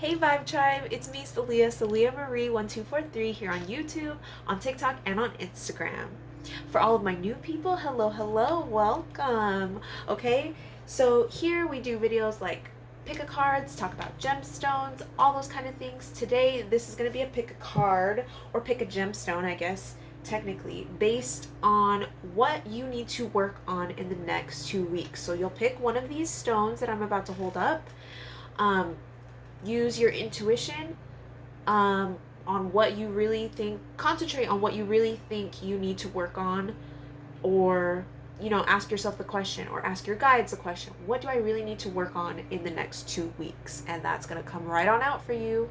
Hey Vibe Tribe, it's me Celia Marie 1243 here on YouTube, on TikTok, and on Instagram. For all of my new people, hello, welcome. Okay, so here we do videos like pick a cards, talk about gemstones, all those kind of things. Today, this is going to be a pick a card or pick a gemstone, I guess, technically, based on what you need to work on in the next 2 weeks. So you'll pick one of these stones that I'm about to hold up. Use your intuition on what you really think, concentrate on what you really think you need to work on, or ask yourself the question, or ask your guides the question, what do I really need to work on in the next 2 weeks? And that's going to come right on out for you.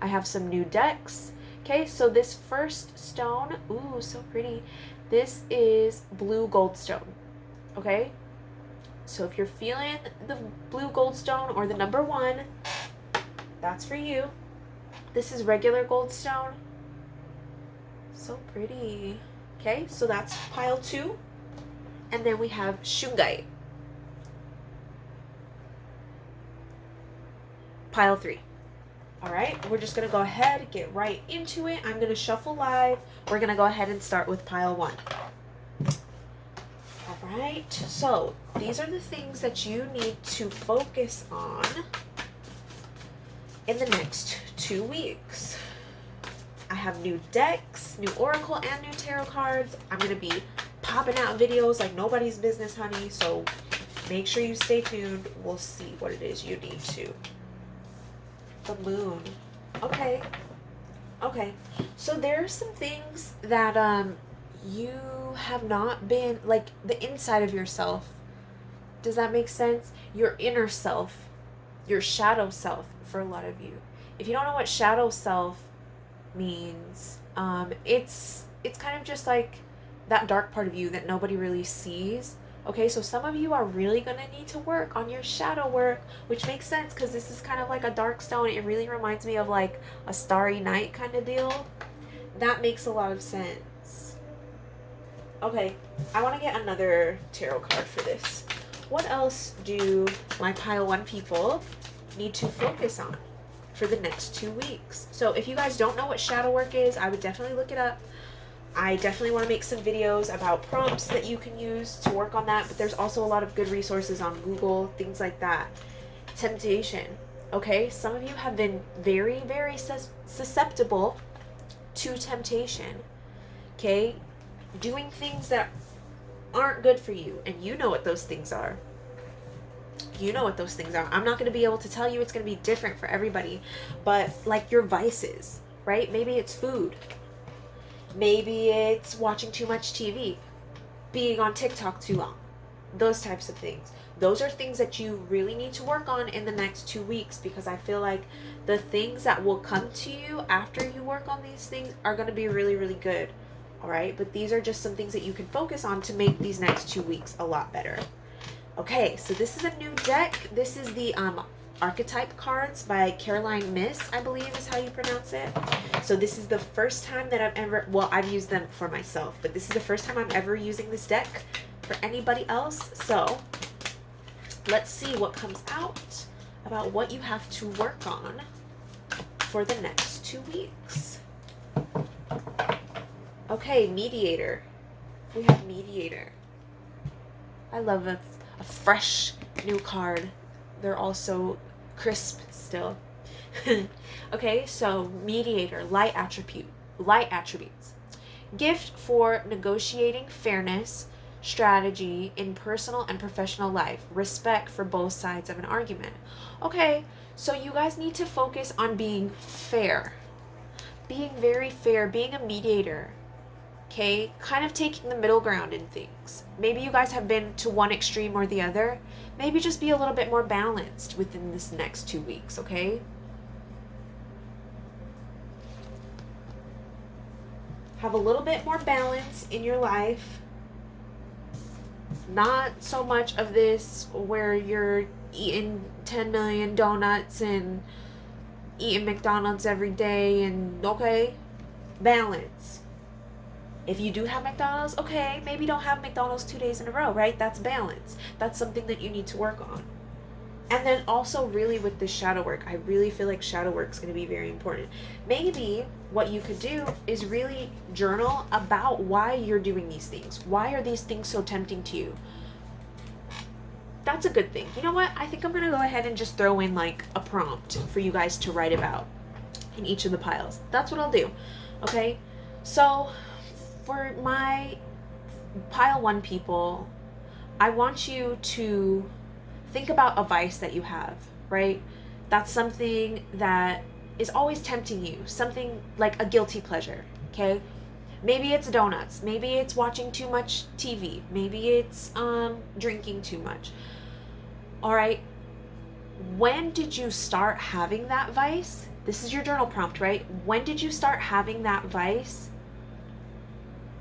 I have some new decks. Okay, so this first stone, ooh, so pretty, this is blue goldstone. Okay, so if you're feeling the blue goldstone or the number 1, that's for you. This is regular goldstone. So pretty. Okay, so that's pile 2. And then we have shungite. Pile 3. All right, we're just going to go ahead, get right into it. I'm going to shuffle live. We're going to go ahead and start with pile 1. All right, so these are the things that you need to focus on in the next 2 weeks. I have new decks, new oracle, and new tarot cards. I'm going to be popping out videos like nobody's business, honey, so make sure you stay tuned. We'll see what it is you need to. The moon. Okay, so there are some things that you have not been, like, the inside of yourself. Does that make sense? Your inner self, your shadow self, for a lot of you. If you don't know what shadow self means, it's kind of just like that dark part of you that nobody really sees. Okay, so some of you are really going to need to work on your shadow work, which makes sense because this is kind of like a dark stone. It really reminds me of like a starry night kind of deal. That makes a lot of sense. Okay, I want to get another tarot card for this. What else do my pile 1 people need to focus on for the next 2 weeks? So if you guys don't know what shadow work is, I would definitely look it up. I definitely want to make some videos about prompts that you can use to work on that, but there's also a lot of good resources on Google, things like that. Temptation. Okay, some of you have been very, very susceptible to temptation. Okay, doing things that aren't good for you, and you know what those things are. You know what those things are. I'm not going to be able to tell you. It's going to be different for everybody. But like your vices, right? Maybe it's food. Maybe it's watching too much TV, being on TikTok too long. Those types of things. Those are things that you really need to work on in the next 2 weeks, because I feel like the things that will come to you after you work on these things are going to be really, really good. All right? But these are just some things that you can focus on to make these next 2 weeks a lot better. Okay, so this is a new deck. This is the Archetype cards by Caroline Miss, I believe is how you pronounce it. So this is the first time that I've used them for myself, but this is the first time I'm ever using this deck for anybody else. So let's see what comes out about what you have to work on for the next 2 weeks. Okay, mediator. We have mediator. I love a fresh new card. They're also crisp still. Okay, so mediator, light attributes. Gift for negotiating fairness, strategy in personal and professional life, respect for both sides of an argument. Okay, so you guys need to focus on being fair. Being very fair, being a mediator. Okay, kind of taking the middle ground in things. Maybe you guys have been to one extreme or the other. Maybe just be a little bit more balanced within this next 2 weeks, okay? Have a little bit more balance in your life. Not so much of this where you're eating 10 million donuts and eating McDonald's every day and, okay, balance. If you do have McDonald's, okay, maybe don't have McDonald's 2 days in a row, right? That's balance. That's something that you need to work on. And then also really with this shadow work, I really feel like shadow work is going to be very important. Maybe what you could do is really journal about why you're doing these things. Why are these things so tempting to you? That's a good thing. You know what? I think I'm going to go ahead and just throw in like a prompt for you guys to write about in each of the piles. That's what I'll do. Okay? So for my pile 1 people, I want you to think about a vice that you have, right? That's something that is always tempting you, something like a guilty pleasure, okay? Maybe it's donuts, maybe it's watching too much TV, maybe it's drinking too much. All right, when did you start having that vice? This is your journal prompt, right? When did you start having that vice?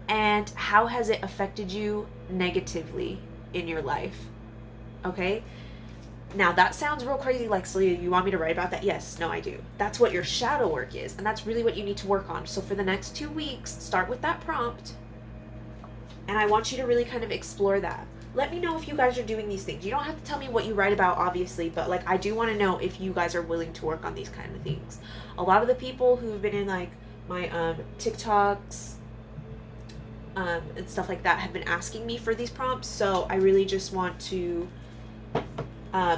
And how has it affected you negatively in your life? Okay? Now that sounds real crazy, like, Celia, you want me to write about that? Yes, no, I do. That's what your shadow work is, and that's really what you need to work on. So for the next 2 weeks, start with that prompt, and I want you to really kind of explore that. Let me know if you guys are doing these things. You don't have to tell me what you write about, obviously, but like I do want to know if you guys are willing to work on these kind of things. A lot of the people who've been in like my TikToks and stuff like that have been asking me for these prompts, so I really just want to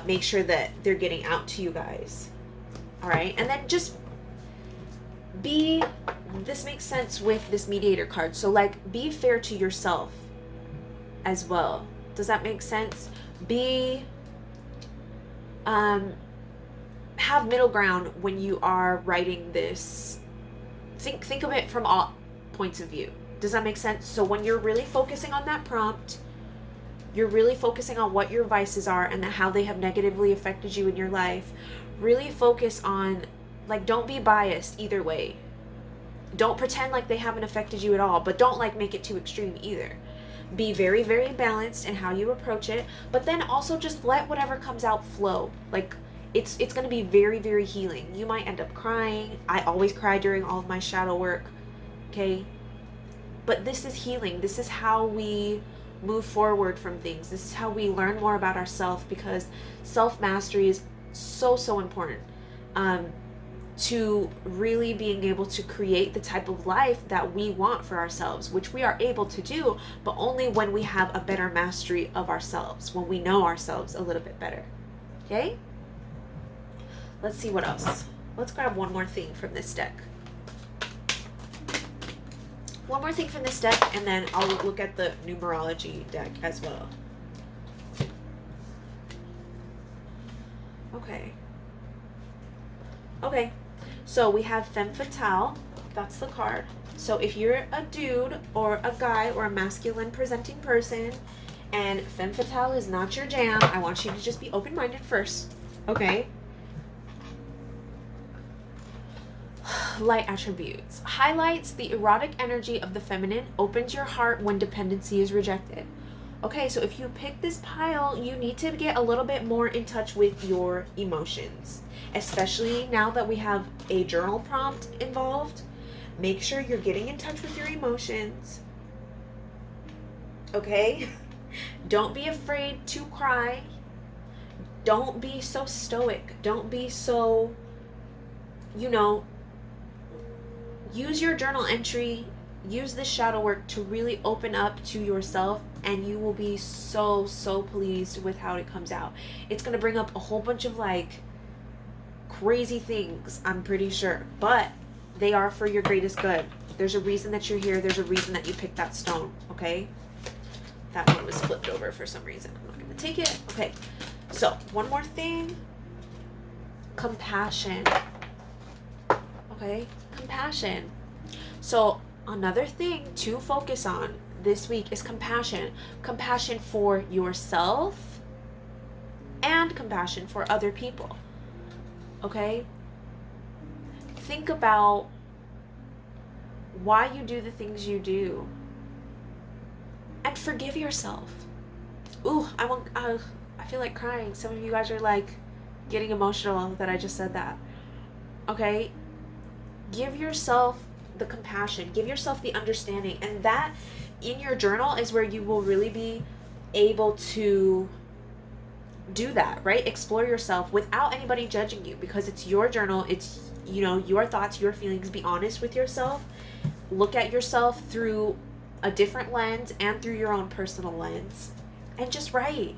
make sure that they're getting out to you guys. All right, and then just this makes sense with this mediator card, so like be fair to yourself as well. Does that make sense? Have middle ground when you are writing this. Think of it from all points of view. Does that make sense? So when you're really focusing on that prompt, you're really focusing on what your vices are and how they have negatively affected you in your life. Really focus on, like, don't be biased either way. Don't pretend like they haven't affected you at all, but don't like make it too extreme either. Be very, very balanced in how you approach it, but then also just let whatever comes out flow. Like, it's going to be very, very healing. You might end up crying. I always cry during all of my shadow work, okay? But this is healing. This is how we move forward from things. This is how we learn more about ourselves, because self-mastery is so, so important to really being able to create the type of life that we want for ourselves, which we are able to do, but only when we have a better mastery of ourselves, when we know ourselves a little bit better. Okay? Let's see what else. Let's grab one more thing from this deck. One more thing from this deck, and then I'll look at the numerology deck as well. Okay, so we have Femme Fatale. That's the card. So if you're a dude or a guy or a masculine presenting person and Femme Fatale is not your jam, I want you to just be open-minded first, okay? Light attributes. Highlights the erotic energy of the feminine, opens your heart when dependency is rejected. Okay, so if you pick this pile, you need to get a little bit more in touch with your emotions, especially now that we have a journal prompt involved. Make sure you're getting in touch with your emotions, okay? Don't be afraid to cry. Don't be so stoic. Don't be so, use your journal entry, use this shadow work to really open up to yourself, and you will be so, so pleased with how it comes out. It's going to bring up a whole bunch of like crazy things, I'm pretty sure, but they are for your greatest good. There's a reason that you're here. There's a reason that you picked that stone, okay? That one was flipped over for some reason. I'm not going to take it. Okay, so one more thing. Compassion. Okay, compassion. So another thing to focus on this week is compassion. Compassion for yourself and compassion for other people. Okay? Think about why you do the things you do. And forgive yourself. Ooh, I feel like crying. Some of you guys are like getting emotional that I just said that. Okay? Give yourself the compassion. Give yourself the understanding. And that in your journal is where you will really be able to do that, right? Explore yourself without anybody judging you, because it's your journal. It's, you know, your thoughts, your feelings. Be honest with yourself. Look at yourself through a different lens and through your own personal lens, and just write.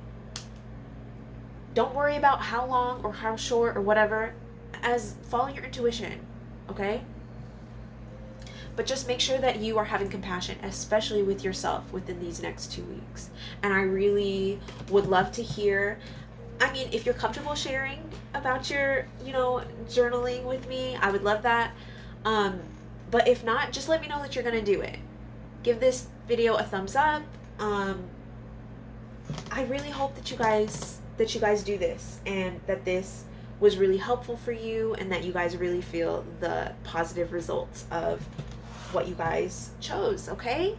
Don't worry about how long or how short or whatever. As follow your intuition, okay? But just make sure that you are having compassion, especially with yourself within these next 2 weeks. And I really would love to hear, I mean, if you're comfortable sharing about your, you know, journaling with me, I would love that. But if not, just let me know that you're going to do it. Give this video a thumbs up. I really hope that you guys do this, and that this was really helpful for you, and that you guys really feel the positive results of what you guys chose, okay?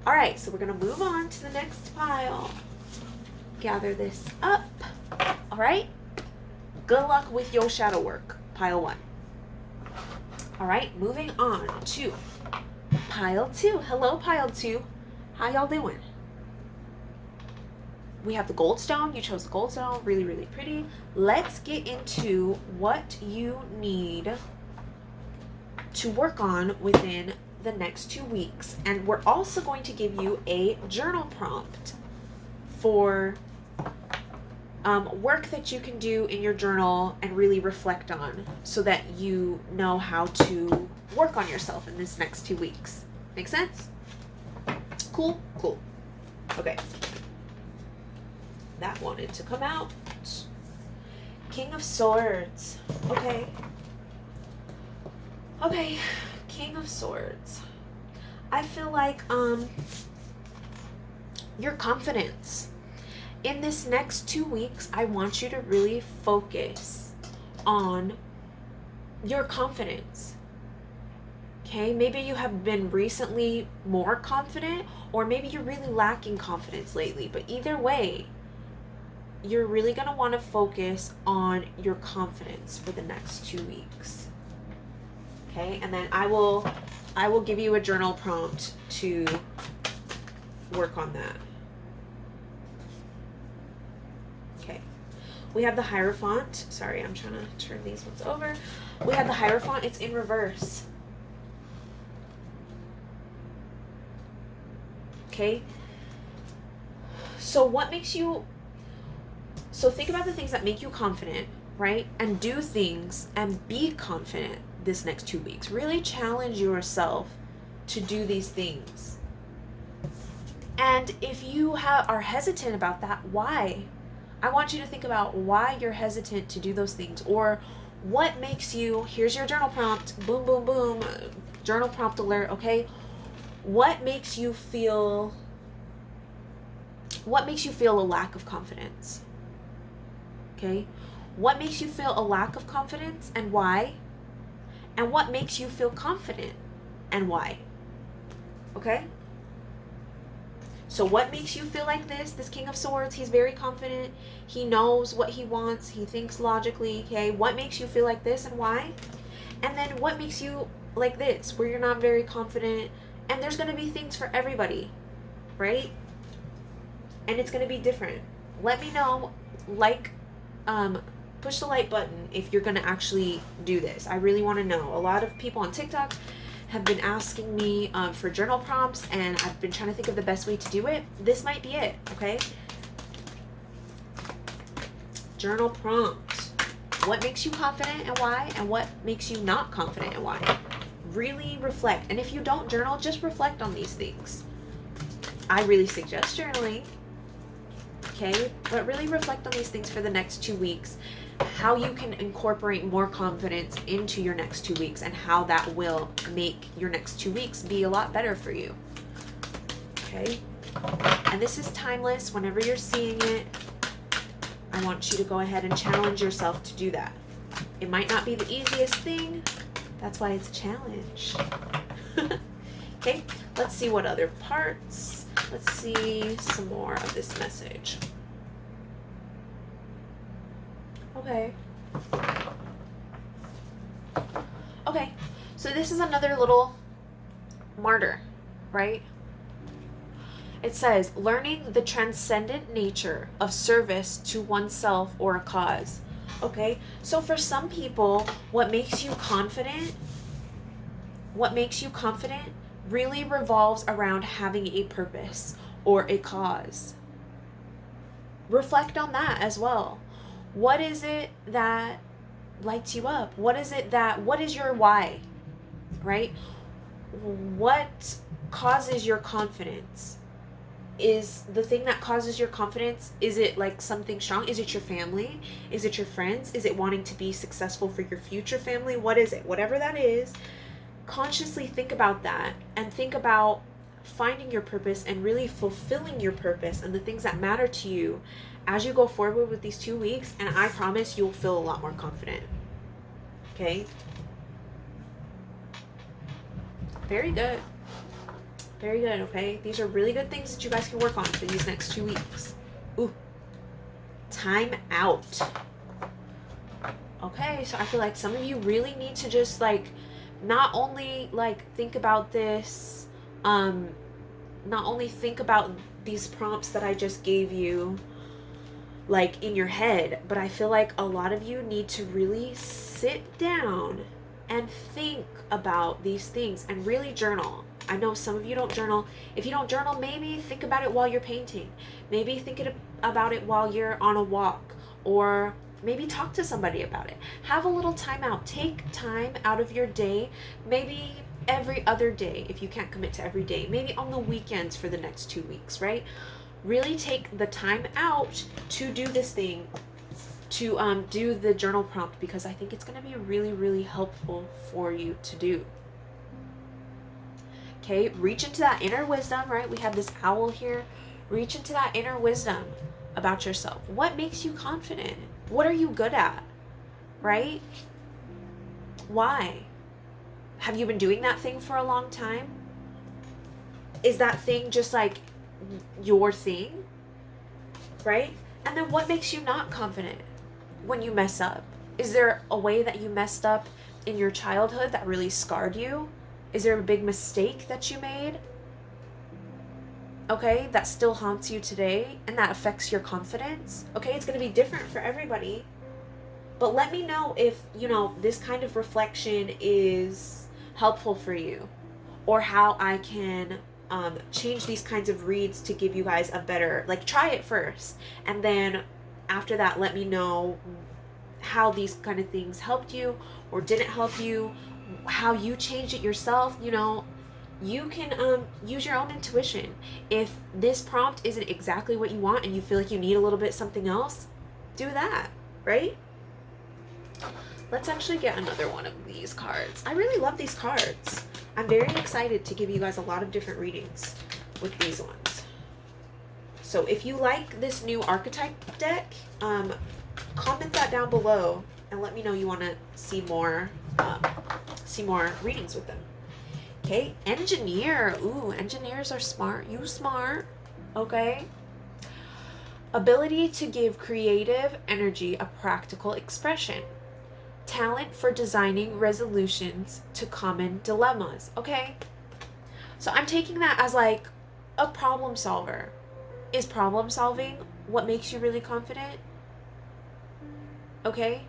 All right, so we're gonna move on to the next pile. Gather this up. All right, good luck with your shadow work, pile 1. All right, moving on to pile 2. Hello, pile 2. How y'all doing? We have the goldstone. You chose the goldstone. Really, really pretty. Let's get into what you need to work on within the next 2 weeks. And we're also going to give you a journal prompt for work that you can do in your journal and really reflect on, so that you know how to work on yourself in this next 2 weeks. Make sense? Cool? Cool. Okay. That wanted to come out. King of Swords. Okay. Okay. King of Swords. I feel like your confidence. In this next 2 weeks, I want you to really focus on your confidence. Okay? Maybe you have been recently more confident, or maybe you're really lacking confidence lately. But either way, you're really going to want to focus on your confidence for the next 2 weeks. Okay? And then I will give you a journal prompt to work on that. Okay. We have the Hierophant. Sorry, I'm trying to turn these ones over. We have the Hierophant. It's in reverse. Okay? So think about the things that make you confident, right? And do things and be confident this next 2 weeks. Really challenge yourself to do these things. And if you are hesitant about that, why? I want you to think about why you're hesitant to do those things, or what makes you, here's your journal prompt, boom, boom, boom, journal prompt alert, okay? What makes you feel a lack of confidence? Okay? What makes you feel a lack of confidence and why? And what makes you feel confident and why? Okay? So what makes you feel like this? This King of Swords, he's very confident. He knows what he wants. He thinks logically, okay? What makes you feel like this and why? And then what makes you like this, where you're not very confident? And there's going to be things for everybody, right? And it's going to be different. Let me know, push the like button if you're going to actually do this. I really want to know. A lot of people on TikTok have been asking me for journal prompts, and I've been trying to think of the best way to do it. This might be it, okay? Journal prompt. What makes you confident and why? And what makes you not confident and why? Really reflect. And if you don't journal, just reflect on these things. I really suggest journaling, okay? But really reflect on these things for the next 2 weeks. How you can incorporate more confidence into your next 2 weeks, and how that will make your next 2 weeks be a lot better for you. Okay? And this is timeless. Whenever you're seeing it, I want you to go ahead and challenge yourself to do that. It might not be the easiest thing. That's why it's a challenge. Okay, let's see what other parts. Let's see some more of this message. Okay. Okay, so this is another little martyr, right? It says, learning the transcendent nature of service to oneself or a cause. Okay, so for some people, what makes you confident really revolves around having a purpose or a cause. Reflect on that as well. What is it that lights you up? What is your why? Right? What causes your confidence? Is the thing that causes your confidence, is it like something strong? Is it your family? Is it your friends? Is it wanting to be successful for your future family? What is it? Whatever that is, consciously think about that and think about finding your purpose and really fulfilling your purpose and the things that matter to you as you go forward with these 2 weeks, and I promise you'll feel a lot more confident. Okay? Very good. Very good, okay? These are really good things that you guys can work on for these next 2 weeks. Ooh. Time out. Okay, so I feel like some of you really need to just not only think about this, not only think about these prompts that I just gave you in your head, but I feel like a lot of you need to really sit down and think about these things and really journal. I know some of you don't journal. If you don't journal, maybe think about it while you're painting. Maybe think about it while you're on a walk, or maybe talk to somebody about it. Have a little time out. Take time out of your day, maybe every other day if you can't commit to every day. Maybe on the weekends for the next 2 weeks, right? Really take the time out to do this thing, to do the journal prompt, because I think it's going to be really, really helpful for you to do. Okay, reach into that inner wisdom, right? We have this owl here. Reach into that inner wisdom about yourself. What makes you confident? What are you good at? Right? Why? Have you been doing that thing for a long time? Is that thing just your thing? Right? And then what makes you not confident when you mess up? Is there a way that you messed up in your childhood that really scarred you? Is there a big mistake that you made? Okay, that still haunts you today and that affects your confidence? Okay, it's going to be different for everybody. But let me know if, this kind of reflection is helpful for you, or how I can change these kinds of reads to give you guys a better, try it first. And then after that, let me know how these kind of things helped you or didn't help you, how you changed it yourself. You can use your own intuition. If this prompt isn't exactly what you want and you feel like you need a little bit something else, do that, right? Let's actually get another one of these cards. I really love these cards. I'm very excited to give you guys a lot of different readings with these ones. So if you like this new Archetype deck, comment that down below and let me know you want to see more readings with them. Okay, engineer. Ooh, engineers are smart. You smart. Okay. Ability to give creative energy a practical expression. Talent for designing resolutions to common dilemmas. Okay. So I'm taking that as a problem solver. Is problem solving what makes you really confident? Okay.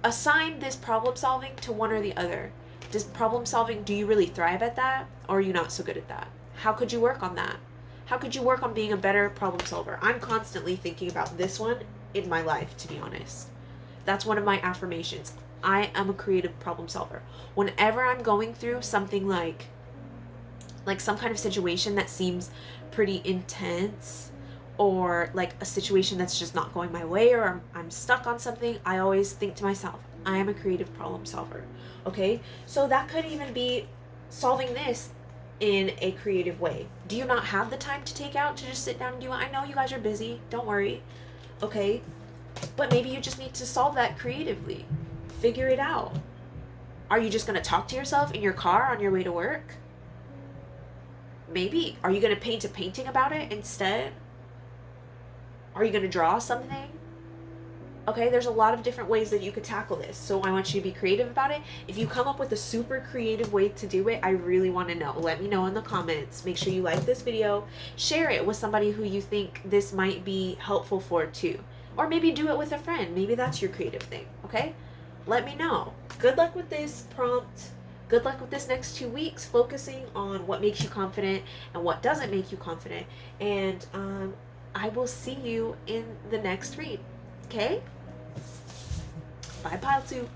Assign this problem solving to one or the other. Does problem solving, do you really thrive at that? Or are you not so good at that? How could you work on that? How could you work on being a better problem solver? I'm constantly thinking about this one in my life, to be honest. That's one of my affirmations. I am a creative problem solver. Whenever I'm going through something like some kind of situation that seems pretty intense, or a situation that's just not going my way, or I'm stuck on something, I always think to myself, I am a creative problem solver. Okay? So that could even be solving this in a creative way. Do you not have the time to take out to just sit down and do it? I know you guys are busy. Don't worry. Okay? But maybe you just need to solve that creatively. Figure it out. Are you just going to talk to yourself in your car on your way to work? Maybe. Are you going to paint a painting about it instead? Are you going to draw something? Okay, there's a lot of different ways that you could tackle this. So I want you to be creative about it. If you come up with a super creative way to do it, I really want to know. Let me know in the comments. Make sure you like this video. Share it with somebody who you think this might be helpful for too. Or maybe do it with a friend. Maybe that's your creative thing, okay? Let me know. Good luck with this prompt. Good luck with this next 2 weeks, focusing on what makes you confident and what doesn't make you confident. And I will see you in the next read. Okay? Bye, pile 2.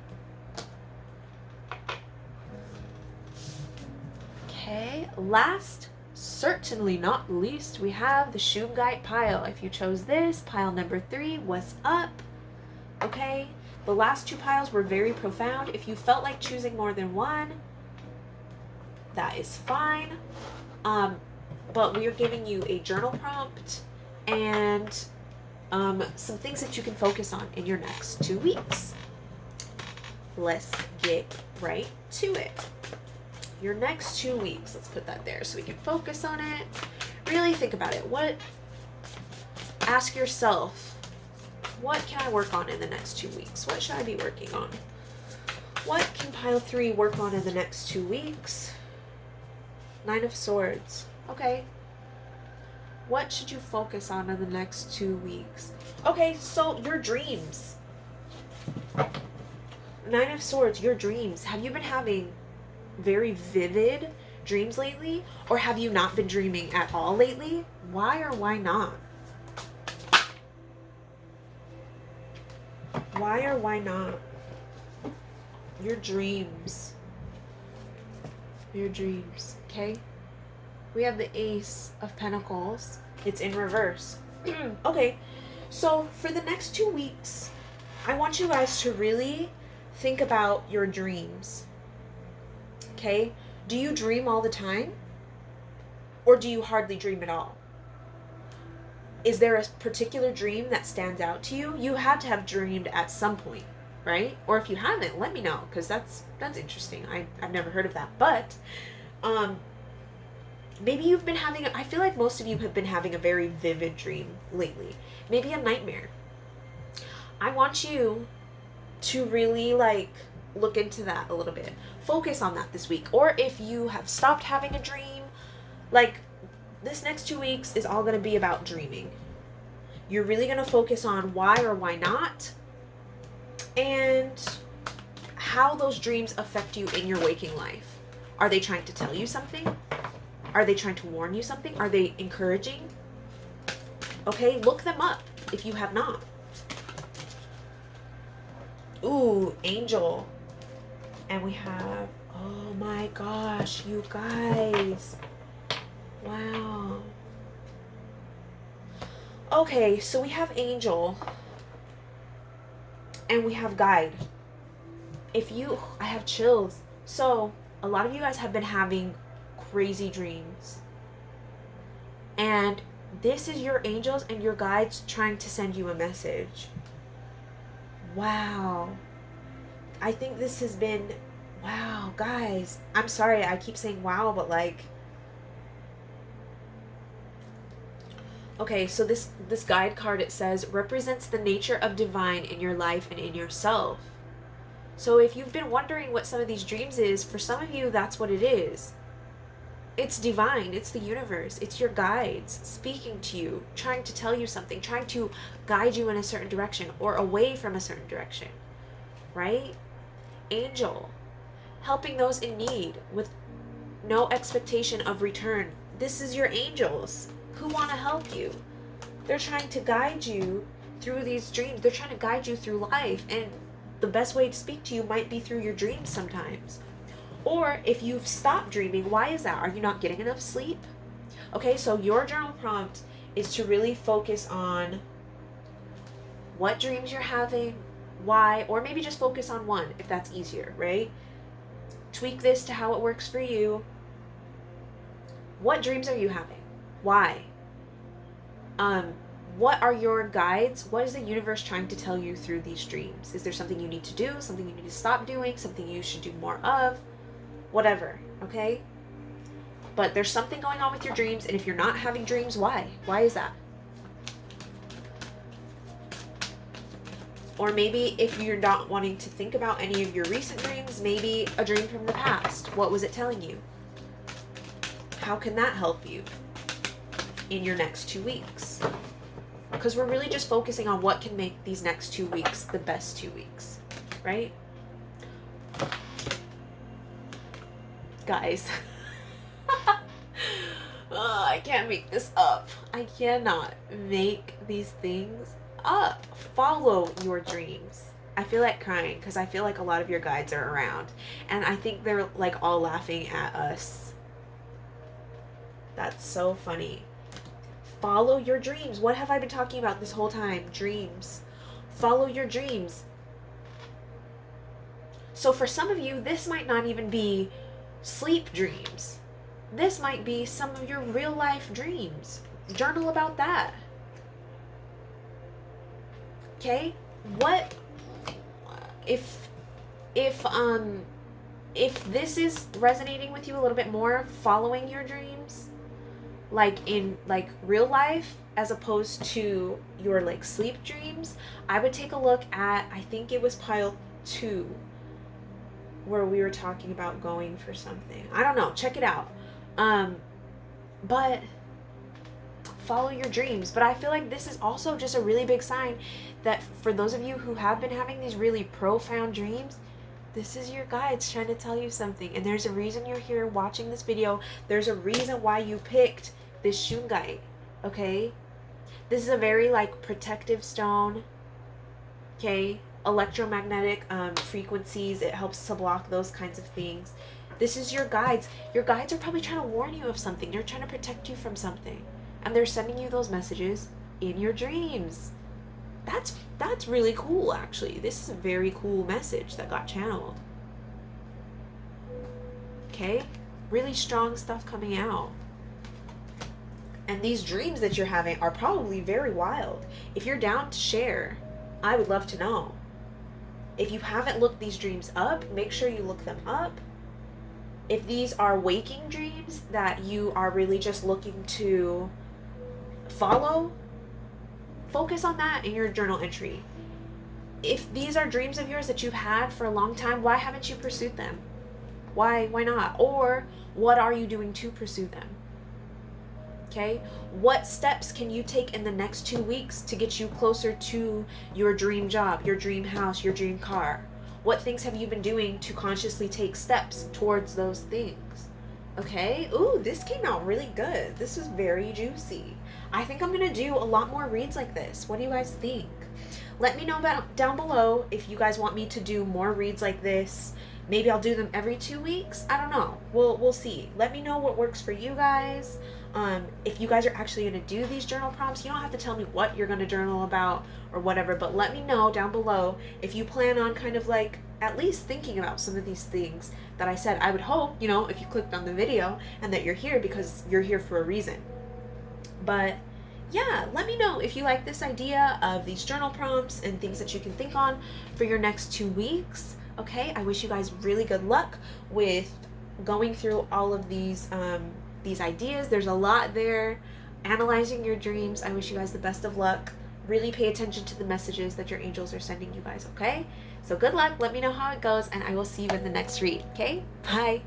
Okay, last, certainly not least, we have the Shungite pile. If you chose this, pile number 3, what's up? Okay, the last 2 piles were very profound. If you felt like choosing more than one, that is fine. But we are giving you a journal prompt and some things that you can focus on in your next 2 weeks. Let's get right to it. Your next 2 weeks, let's put that there so we can focus on it. Really think about it. Ask yourself, what can I work on in the next 2 weeks? What should I be working on? What can pile 3 work on in the next 2 weeks? 9 of Swords. Okay. What should you focus on in the next 2 weeks? Okay, so your dreams. 9 of Swords, your dreams. Have you been having very vivid dreams lately? Or have you not been dreaming at all lately? Why or why not? Why or why not? Your dreams. Your dreams, okay? We have the Ace of Pentacles. It's in reverse. Okay, so for the next 2 weeks, I want you guys to really think about your dreams. Okay? Do you dream all the time? Or do you hardly dream at all? Is there a particular dream that stands out to you? You had to have dreamed at some point, right? Or if you haven't, let me know, because that's interesting. I've never heard of that. But maybe you've been having, I feel like most of you have been having a very vivid dream lately. Maybe a nightmare. I want you to really look into that a little bit. Focus on that this week. Or if you have stopped having a dream, this next 2 weeks is all going to be about dreaming. You're really going to focus on why or why not, and how those dreams affect you in your waking life. Are they trying to tell you something? Are they trying to warn you something? Are they encouraging? Okay, look them up if you have not. Ooh, Angel. And we have, oh my gosh, you guys. Wow. Okay, so we have Angel. And we have Guide. I have chills. So, a lot of you guys have been having crazy dreams. And this is your angels and your guides trying to send you a message. Wow. I think this has been, wow, guys. I'm sorry, I keep saying wow, but okay, so this guide card, it says, represents the nature of divine in your life and in yourself. So if you've been wondering what some of these dreams is, for some of you, that's what it is. It's divine. It's the universe. It's your guides speaking to you, trying to tell you something, trying to guide you in a certain direction or away from a certain direction, right? Angel, helping those in need with no expectation of return. This is your angels who want to help you. They're trying to guide you through these dreams. They're trying to guide you through life. And the best way to speak to you might be through your dreams sometimes. Or if you've stopped dreaming, why is that? Are you not getting enough sleep? Okay, so your journal prompt is to really focus on what dreams you're having, why, or maybe just focus on one if that's easier, right? Tweak this to how it works for you. What dreams are you having? Why? What are your guides? What is the universe trying to tell you through these dreams? Is there something you need to do? Something you need to stop doing? Something you should do more of? Whatever, okay? But there's something going on with your dreams, and if you're not having dreams, why? Why is that? Or maybe if you're not wanting to think about any of your recent dreams, maybe a dream from the past. What was it telling you? How can that help you in your next 2 weeks? Because we're really just focusing on what can make these next 2 weeks the best 2 weeks, right? Guys, I can't make this up. I cannot make these things up. Follow your dreams. I feel like crying because I feel like a lot of your guides are around, and I think they're like all laughing at us. That's so funny. Follow your dreams. What have I been talking about this whole time? Dreams. Follow your dreams. So for some of you, this might not even be sleep dreams. This might be some of your real life dreams. Journal about that. Okay? What if this is resonating with you a little bit more, following your dreams, like in like real life as opposed to your like sleep dreams, I would take a look at, I think it was pile 2, where we were talking about going for something. I don't know. Check it out. But follow your dreams. But I feel like this is also just a really big sign that for those of you who have been having these really profound dreams, this is your guides trying to tell you something. And there's a reason you're here watching this video. There's a reason why you picked this shungite. Okay? This is a very like protective stone. Okay? Electromagnetic frequencies. It helps to block those kinds of things. This is your guides. Your guides are probably trying to warn you of something. They're trying to protect you from something. And they're sending you those messages in your dreams. That's really cool, actually. This is a very cool message that got channeled. Okay? Really strong stuff coming out. And these dreams that you're having are probably very wild. If you're down to share, I would love to know. If you haven't looked these dreams up, make sure you look them up. If these are waking dreams that you are really just looking to follow, focus on that in your journal entry. If these are dreams of yours that you've had for a long time, why haven't you pursued them? Why not? Or what are you doing to pursue them? Okay? What steps can you take in the next 2 weeks to get you closer to your dream job, your dream house, your dream car? What things have you been doing to consciously take steps towards those things? Okay? Ooh, this came out really good. This was very juicy. I think I'm going to do a lot more reads like this. What do you guys think? Let me know down below if you guys want me to do more reads like this. Maybe I'll do them every 2 weeks. I don't know. We'll see. Let me know what works for you guys. If you guys are actually going to do these journal prompts, you don't have to tell me what you're going to journal about or whatever, but let me know down below if you plan on kind of like at least thinking about some of these things that I said. I would hope, you know, if you clicked on the video and that you're here because you're here for a reason. But yeah, let me know if you like this idea of these journal prompts and things that you can think on for your next 2 weeks. Okay, I wish you guys really good luck with going through all of these ideas. There's a lot there. Analyzing your dreams. I wish you guys the best of luck. Really pay attention to the messages that your angels are sending you guys, okay? So good luck. Let me know how it goes, and I will see you in the next read, okay? Bye.